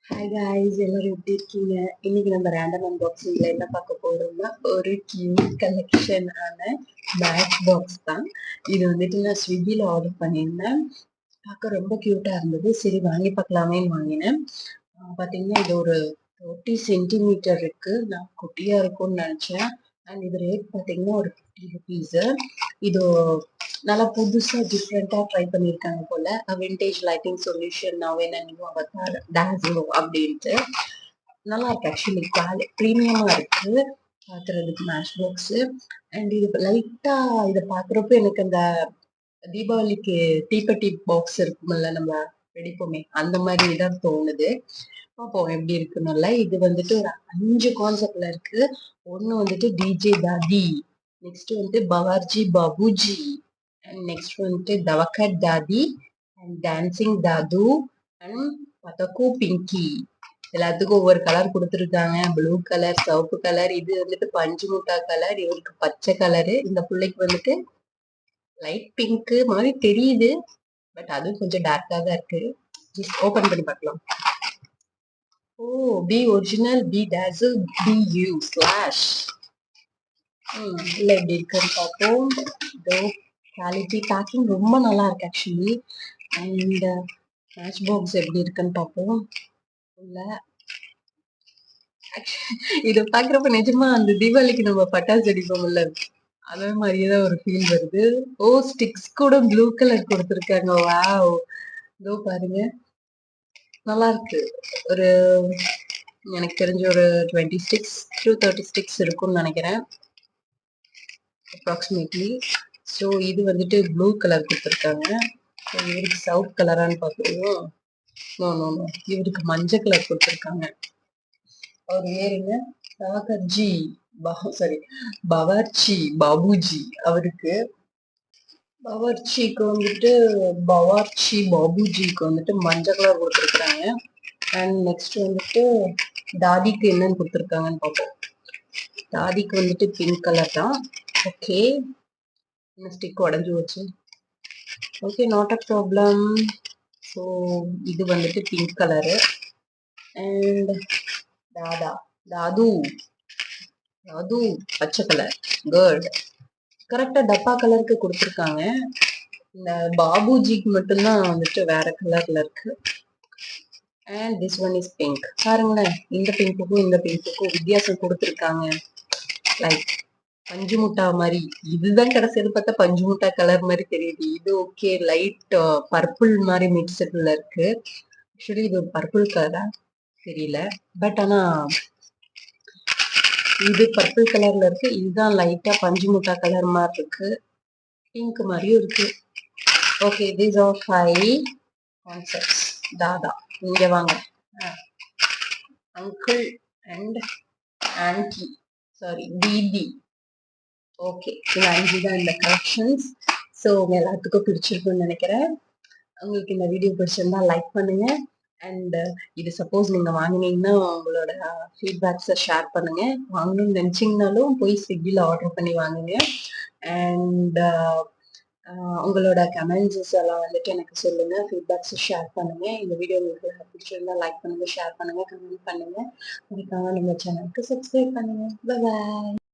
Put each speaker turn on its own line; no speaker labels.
Hi guys, எல்லாரும் எப்படி இருக்கீங்க? இன்னைக்கு நம்ம ரேண்டம் அன்பாக்சிங்ல என்ன பார்க்க போறோம்னா ஒரு கியூட் கலெக்ஷன் ஆன மேட்ச் பாக்ஸ் தான். இது வந்துட்டு நான் ஸ்விக்கில ஆர்டர் பண்ணியிருந்தேன். பார்க்க ரொம்ப கியூட்டா இருந்தது. சரி வாங்கி பார்க்கலாமேன்னு வாங்கினேன். பார்த்தீங்கன்னா இது ஒரு 30 சென்டிமீட்டர் இருக்கு. நான் குட்டியா இருக்கும்னு நினைச்சேன். அண்ட் இது ரேட் பார்த்தீங்கன்னா ஒரு 50 ருபீஸ். இது நல்லா புதுசா டிஃப்ரெண்டா ட்ரை பண்ணியிருக்காங்க போல. Vintage lighting solution now in new avatar டாஸ்லோ அப்படின்ட்டு நல்லா இருக்கு. ஆக்சுவலி ப்ரீமியமா இருக்கு பாக்குறதுக்கு மேட்ச் பாக்ஸ். அண்ட் இது லைட்டா இதை பாக்குறப்ப எனக்கு அந்த தீபாவளிக்கு தீப்பெட்டி பாக்ஸ் இருக்கும்ல, நம்ம வெடிப்போமே, அந்த மாதிரி தான் தோணுது. பார்ப்போம் எப்படி இருக்குன்னு. இது வந்துட்டு ஒரு 5 கான்செப்ட்ல இருக்கு. ஒண்ணு வந்துட்டு டிஜே தாதி, நெக்ஸ்ட் வந்துட்டு பவார்ஜி பாபுஜி, அண்ட் நெக்ஸ்ட் வந்துட்டு தவக்கட் தாதி அண்ட் டான்சிங் தாது அண்ட் பதக்கு பிங்கி. எல்லாத்துக்கும் ஒவ்வொரு கலர் கொடுத்துருக்காங்க. ப்ளூ கலர், சிவப்பு கலர், இது வந்துட்டு பஞ்சு முட்டா கலர், இவருக்கு பச்சை கலரு, இந்த பிள்ளைக்கு வந்துட்டு லைட் பிங்க் மாதிரி தெரியுது. பட் அதுவும் கொஞ்சம் டார்க்கா தான் இருக்கு. ஓபன் பண்ணி பார்க்கலாம். Oh, P original, P tassel, P U slash. இல்லை எப்படி இருக்குன்னு பார்ப்போம். இதோ குவாலிட்டி பேக்கிங் ரொம்ப நல்லா இருக்கு ஆக்சுவலி. அண்ட் மேட்ச் பாக்ஸ் எப்படி இருக்குன்னு பார்ப்போம். இல்ல இதை பாக்குறப்ப நிஜமா அந்த தீபாவளிக்கு நம்ம பட்டாசு அடிப்போம்ல, அதே மாதிரியே தான் ஒரு ஃபீல் வருது. ஓ, ஸ்டிக்ஸ் கூட ப்ளூ கலர் கொடுத்துருக்காங்க. வாவ், இதோ பாருங்க, நல்லா இருக்கு. ஒரு எனக்கு தெரிஞ்ச ஒரு 26 to 30 ஸ்டிக்ஸ் இருக்கும்னு நினைக்கிறேன் அப்ராக்சிமேட்லி. ஸோ இது வந்துட்டு ப்ளூ கலர் கொடுத்துருக்காங்க. இவருக்கு சவுத் கலரான்னு பார்த்துருவோம். நோ நோ நோ, இவருக்கு மஞ்சள் கலர் கொடுத்துருக்காங்க. அவர் வேறுங்க தாகர்ஜி, சாரி பவர்ச்சி பாபுஜி. அவருக்கு பவர்ச்சிக்கு வந்துட்டு பவர்ச்சி பாபுஜிக்கு வந்துட்டு மஞ்சள் கலர் கொடுத்துருக்காங்க. அண்ட் நெக்ஸ்ட் வந்துட்டு தாதிக்கு என்னன்னு கொடுத்துருக்காங்கன்னு பார்ப்போம். தாதிக்கு வந்துட்டு பிங்க் கலர் தான். ஓகே, இந்த ஸ்டிக் உடஞ்சி வச்சு. Okay, not a problem. So இது வந்துட்டு பிங்க் கலரு. அண்ட் தாதா தாது தாது பச்சை கலர். குட், கரெக்டா டப்பா கலருக்கு கொடுத்துருக்காங்க. இந்த பாபுஜிக்கு மட்டும்தான் வந்துட்டு வேற கலர்ல இருக்கு. And this one is pink. பாருங்களேன், இந்த பிங்க்குக்கும் இந்த பிங்க்குக்கும் வித்தியாசம் கொடுத்துருக்காங்க. லைக் பஞ்சு முட்டா மாதிரி. இதுதான் கடைசியில் பார்த்தா பஞ்சு முட்டா கலர் மாதிரி தெரியுது. இது ஓகே, லைட் பர்பிள் மாதிரி மிக்சட்ல இருக்கு. ஆக்சுவலி இது பர்பிள் கலரா தெரியல, பட் ஆனா இது பர்பிள் கலர்ல இருக்கு. இதுதான் லைட்டா பஞ்சு முட்டா கலர் மாதிரி இருக்கு. பிங்க் மாதிரியும் இருக்கு. Okay, these are 5 concepts. தாதா, இங்க வாங்க. அங்கிள் அண்ட் ஆன்டி, சாரி தீதி. ஓகே, இது 5 தான் இந்த கலெக்ஷன்ஸ். ஸோ உங்க எல்லாத்துக்கும் பிடிச்சிருக்குன்னு நினைக்கிறேன். உங்களுக்கு இந்த வீடியோ பிடிச்சிருந்தா லைக் பண்ணுங்க. அண்ட் இது சப்போஸ் நீங்க வாங்கினீங்கன்னா உங்களோட ஃபீட்பேக்ஸை ஷேர் பண்ணுங்க. வாங்கணும்னு நினைச்சீங்கனாலும் போய் ஸ்விக்கியில் ஆர்டர் பண்ணி வாங்குங்க. அண்ட் உங்களோட கமெண்ட்ஸ் எல்லாம் வந்துட்டு எனக்கு சொல்லுங்க, ஃபீட்பேக்ஸ் ஷேர் பண்ணுங்க. இந்த வீடியோ உங்களுக்கு பிடிச்சிருந்தா லைக் பண்ணுங்க, ஷேர் பண்ணுங்க, கமெண்ட் பண்ணுங்க. அதுக்காக நம்ம சேனலுக்கு சப்ஸ்கிரைப் பண்ணுங்க. பாய்.